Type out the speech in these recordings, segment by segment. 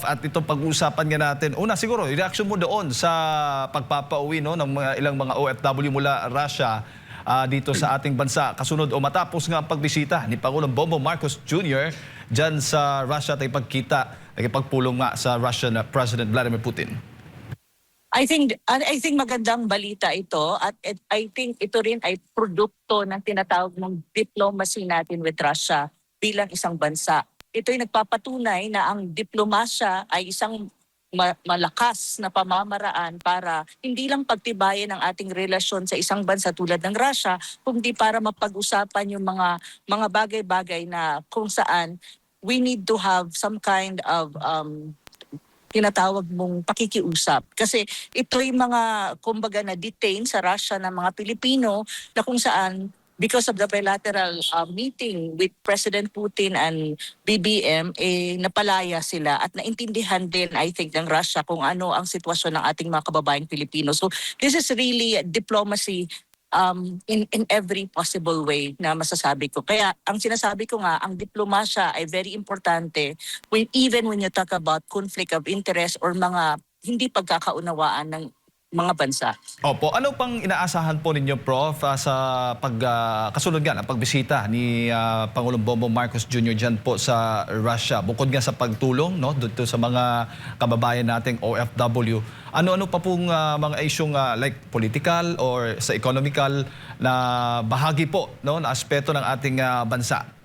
at itong pag-uusapan nga natin. Una siguro, reaction mo doon sa pagpapauwi no, ng ilang mga OFW mula Russia dito sa ating bansa. Kasunod o matapos nga ang pagbisita ni Pangulong Bongbong Marcos Jr. dyan sa Russia at nagpagpulong nga sa Russian President Vladimir Putin. I think magandang balita ito at I think ito rin ay produkto ng tinatawag ng diplomacy natin with Russia bilang isang bansa. Ito ay nagpapatunay na ang diplomasya ay isang malakas na pamamaraan para hindi lang pagtibayan ang ating relasyon sa isang bansa tulad ng Russia, kundi para mapag-usapan yung mga bagay-bagay na kung saan we need to have some kind of tinatawag mong pakikiusap. Kasi ito yung mga, kumbaga, na-detain sa Russia ng mga Pilipino na kung saan, because of the bilateral meeting with President Putin and BBM, napalaya sila at naintindihan din, I think, ng Russia kung ano ang sitwasyon ng ating mga kababayang Pilipino. So this is really diplomacy in every possible way na masasabi ko. Kaya ang sinasabi ko nga, ang diplomasya ay very importante even when you talk about conflict of interest or mga hindi pagkakaunawaan ng mga bansa. Opo, ano pang inaasahan po ninyo, Prof, sa kasunod nga ng pagbisita ni Pangulong Bongbong Marcos Jr. dyan po sa Russia? Bukod nga sa pagtulong no, dito sa mga kababayan nating OFW, ano-ano pa pong mga isyong like political or sa economical na bahagi po no, na aspeto ng ating bansa?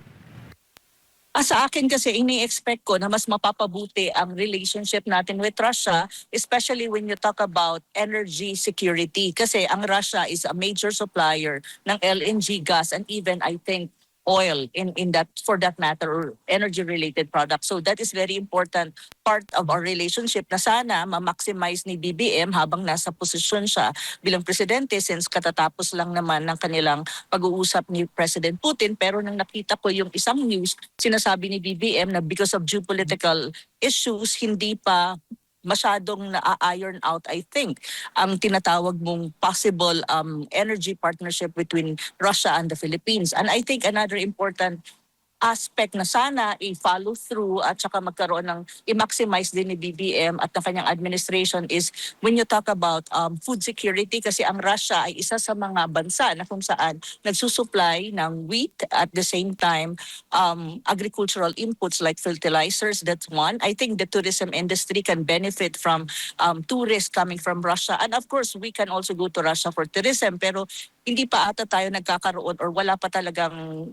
Sa akin kasi ini-expect ko na mas mapapabuti ang relationship natin with Russia, especially when you talk about energy security. Kasi ang Russia is a major supplier ng LNG gas and even I think oil in that, for that matter, or energy related products. So that is very important part of our relationship na sana ma-maximize ni BBM habang nasa posisyon siya bilang presidente, since katatapos lang naman ng kanilang pag-uusap ni President Putin. Pero nang nakita ko yung isang news, sinasabi ni BBM na because of geopolitical issues, hindi pa masyadong na-iron out, I think, ang tinatawag mong possible energy partnership between Russia and the Philippines. And I think another important aspect na sana i-follow through at saka magkaroon ng i-maximize din ni BBM at ng kanyang administration is when you talk about food security, kasi ang Russia ay isa sa mga bansa na kung saan nagsusupply ng wheat at the same time agricultural inputs like fertilizers. That's one. I think the tourism industry can benefit from tourists coming from Russia, and of course we can also go to Russia for tourism, pero hindi pa ata tayo nagkakaroon or wala pa talagang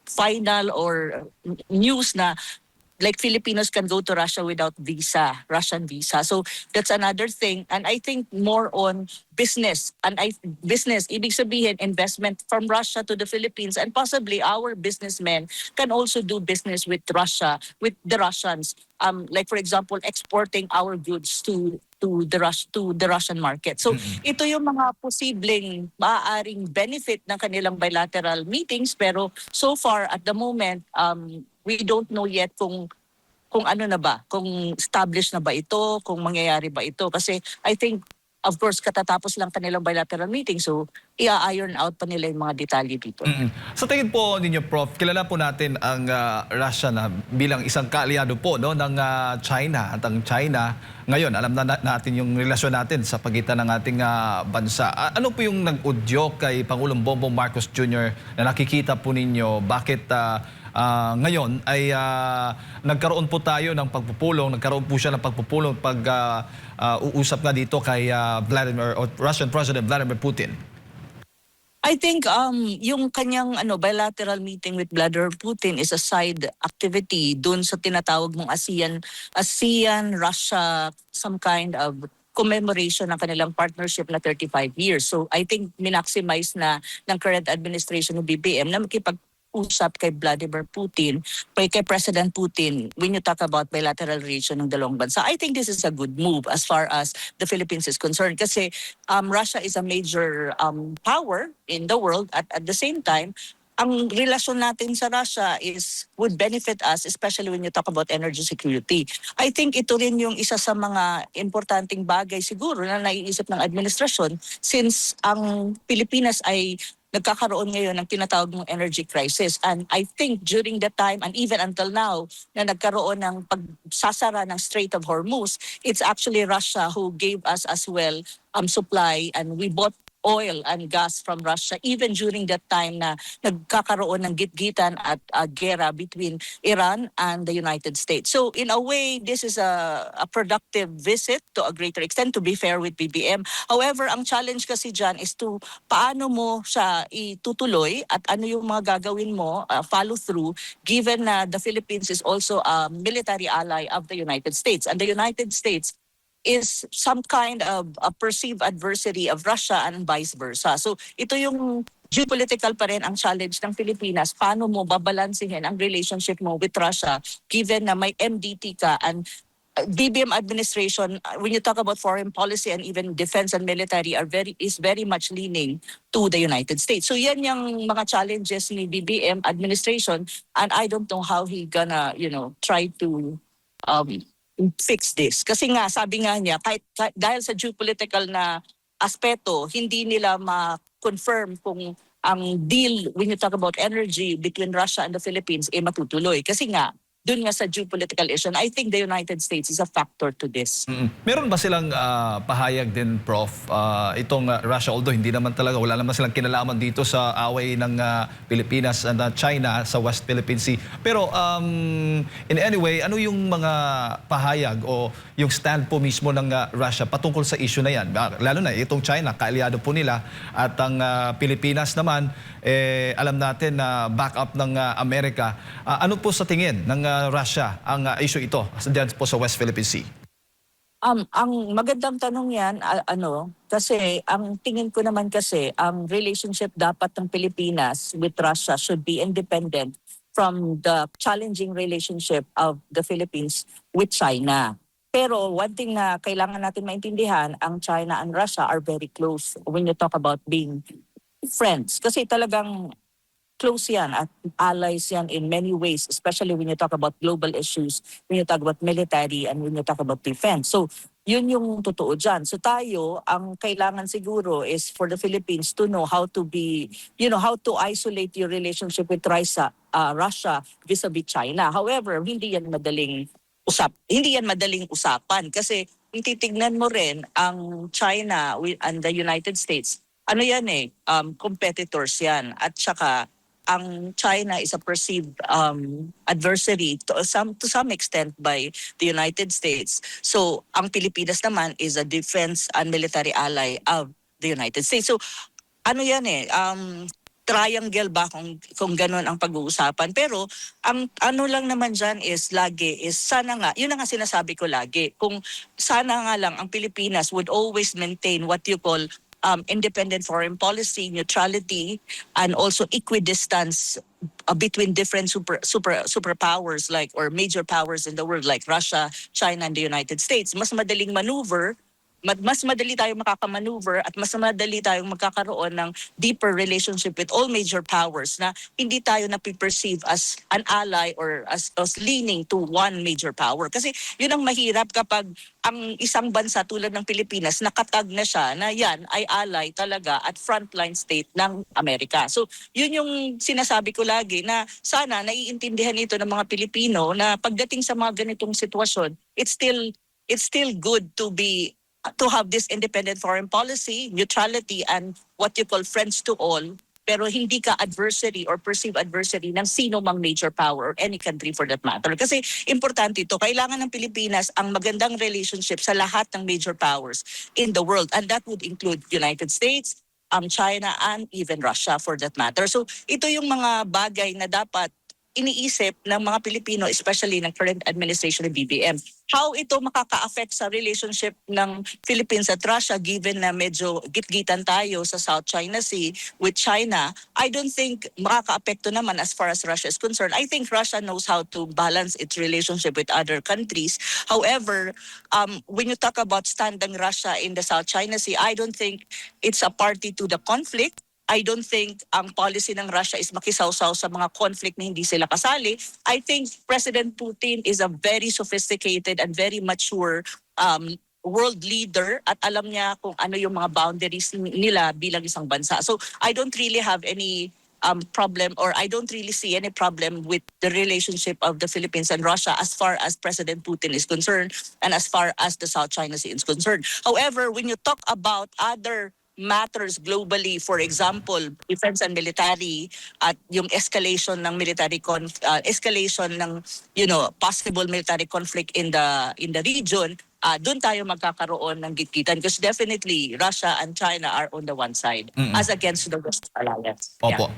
final or news na like Filipinos can go to Russia without visa, Russian visa. So that's another thing. And I think more on business. And business, ibig sabihin investment from Russia to the Philippines, and possibly our businessmen can also do business with Russia, with the Russians. Like for example, exporting our goods to the Russian market. So ito yung mga posibleng maaaring benefit ng kanilang bilateral meetings, pero so far at the moment we don't know yet kung ano na ba, kung established na ba ito, kung mangyayari ba ito, kasi I think of course katatapos lang kanilang bilateral meeting, so i-iron out pa nila yung mga detalye dito. Sa tingin po ninyo, Prof, kilala po natin ang Russia na bilang isang kaalyado po no, ng China. At ang China, ngayon, alam na natin yung relasyon natin sa pagitan ng ating bansa. Ano po yung nag-udyok kay Pangulong Bongbong Marcos Jr. na nakikita po ninyo? Bakit ngayon ay nagkaroon po tayo ng pagpupulong, nagkaroon po siya ng pagpupulong pag uusap nga dito kay Russian President Vladimir Putin? I think yung kanyang bilateral meeting with Vladimir Putin is a side activity dun sa tinatawag mong ASEAN-Russia, some kind of commemoration ng kanilang partnership na 35 years. So I think minaximize na ng current administration ng BBM na makipag-usap kay Vladimir Putin, kay President Putin, when you talk about bilateral relation ng dalawang bansa. I think this is a good move as far as the Philippines is concerned, kasi Russia is a major power in the world at the same time, ang relasyon natin sa Russia would benefit us, especially when you talk about energy security. I think ito rin yung isa sa mga importanteng bagay siguro na naiisip ng administrasyon, since ang Pilipinas ay nagkakaroon ngayon ng tinatawag mong energy crisis. And I think during that time and even until now na nagkaroon ng pagsasara ng Strait of Hormuz, it's actually Russia who gave us as well supply, and we bought oil and gas from Russia even during that time na nagkakaroon ng gitgitan at gera between Iran and the United States. So in a way, this is a productive visit to a greater extent, to be fair with BBM. However, ang challenge kasi dyan is to paano mo siya itutuloy at ano yung mga gagawin mo, follow through, given na the Philippines is also a military ally of the United States. And the United States is some kind of a perceived adversary of Russia and vice versa. So ito yung geopolitical pa rin ang challenge ng Pilipinas. Paano mo babalansihin ang relationship mo with Russia given na may MDT ka, and BBM administration, when you talk about foreign policy and even defense and military is very much leaning to the United States. So yan yung mga challenges ni BBM administration, and I don't know how he gonna, try to fix this. Kasi nga, sabi nga niya, kahit dahil sa geopolitical na aspeto, hindi nila ma-confirm kung ang deal when you talk about energy between Russia and the Philippines matutuloy. Kasi nga, dun nga sa geopolitical issue, and I think the United States is a factor to this. Meron ba silang pahayag din, Prof, itong Russia, although hindi naman talaga, wala naman silang kinalaman dito sa away ng Pilipinas and China sa West Philippine Sea. Pero in any way, ano yung mga pahayag o yung stand po mismo ng Russia patungkol sa issue na yan? Lalo na itong China, kaalyado po nila, at ang Pilipinas naman, alam natin na backup ng Amerika. Ano po sa tingin ng Russia ang issue ito diyan po sa West Philippine Sea? Ang magandang tanong yan, kasi ang tingin ko naman kasi, ang relationship dapat ng Pilipinas with Russia should be independent from the challenging relationship of the Philippines with China. Pero one thing na kailangan natin maintindihan, ang China and Russia are very close when you talk about being friends. Kasi talagang close yan at allies yan in many ways, especially when you talk about global issues, when you talk about military, and when you talk about defense. So yun yung totoo dyan. So tayo, ang kailangan siguro is for the Philippines to know how to be, how to isolate your relationship with Russia vis-a-vis China. However, hindi yan madaling usapan kasi kung titignan mo rin ang China and the United States, competitors yan, at saka ang China is a perceived adversary to some extent by the United States. So ang Pilipinas naman is a defense and military ally of the United States. So triangle ba kung ganun ang pag-uusapan. Pero ang lang naman dyan is sana nga, yun ang nga sinasabi ko lagi, kung sana nga lang ang Pilipinas would always maintain what you call independent foreign policy, neutrality, and also equidistance between different superpowers or major powers in the world like Russia, China, and the United States. Mas madaling maneuver, mas madali tayong makakamaneuver, at mas madali tayong magkakaroon ng deeper relationship with all major powers na hindi tayo napiperceive as an ally or as leaning to one major power. Kasi yun ang mahirap kapag ang isang bansa tulad ng Pilipinas, nakatag na siya na yan ay ally talaga at frontline state ng Amerika. So yun yung sinasabi ko lagi na sana naiintindihan ito ng mga Pilipino na pagdating sa mga ganitong sitwasyon, it's still good to have this independent foreign policy, neutrality, and what you call friends to all, pero hindi ka adversary or perceived adversary ng sino mang major power or any country for that matter. Kasi importante ito, kailangan ng Pilipinas ang magandang relationship sa lahat ng major powers in the world, and that would include United States, China, and even Russia for that matter. So ito yung mga bagay na dapat iniisip ng mga Pilipino, especially ng current administration ng BBM. How ito makaka-affect sa relationship ng Philippines at Russia given na medyo gitgitan tayo sa South China Sea with China, I don't think makaka-apekto naman as far as Russia is concerned. I think Russia knows how to balance its relationship with other countries. However, when you talk about standing Russia in the South China Sea, I don't think it's a party to the conflict. I don't think ang policy ng Russia is makisawsaw sa mga conflict na hindi sila kasali. I think President Putin is a very sophisticated and very mature world leader at alam niya kung ano yung mga boundaries nila bilang isang bansa. So I don't really have any problem, or I don't really see any problem with the relationship of the Philippines and Russia as far as President Putin is concerned and as far as the South China Sea is concerned. However, when you talk about other matters globally, for example, defense and military at yung escalation ng escalation ng possible military conflict in the region, doon tayo magkakaroon ng gitgitan because definitely Russia and China are on the one side as against the Western alliance. Yeah. Opo.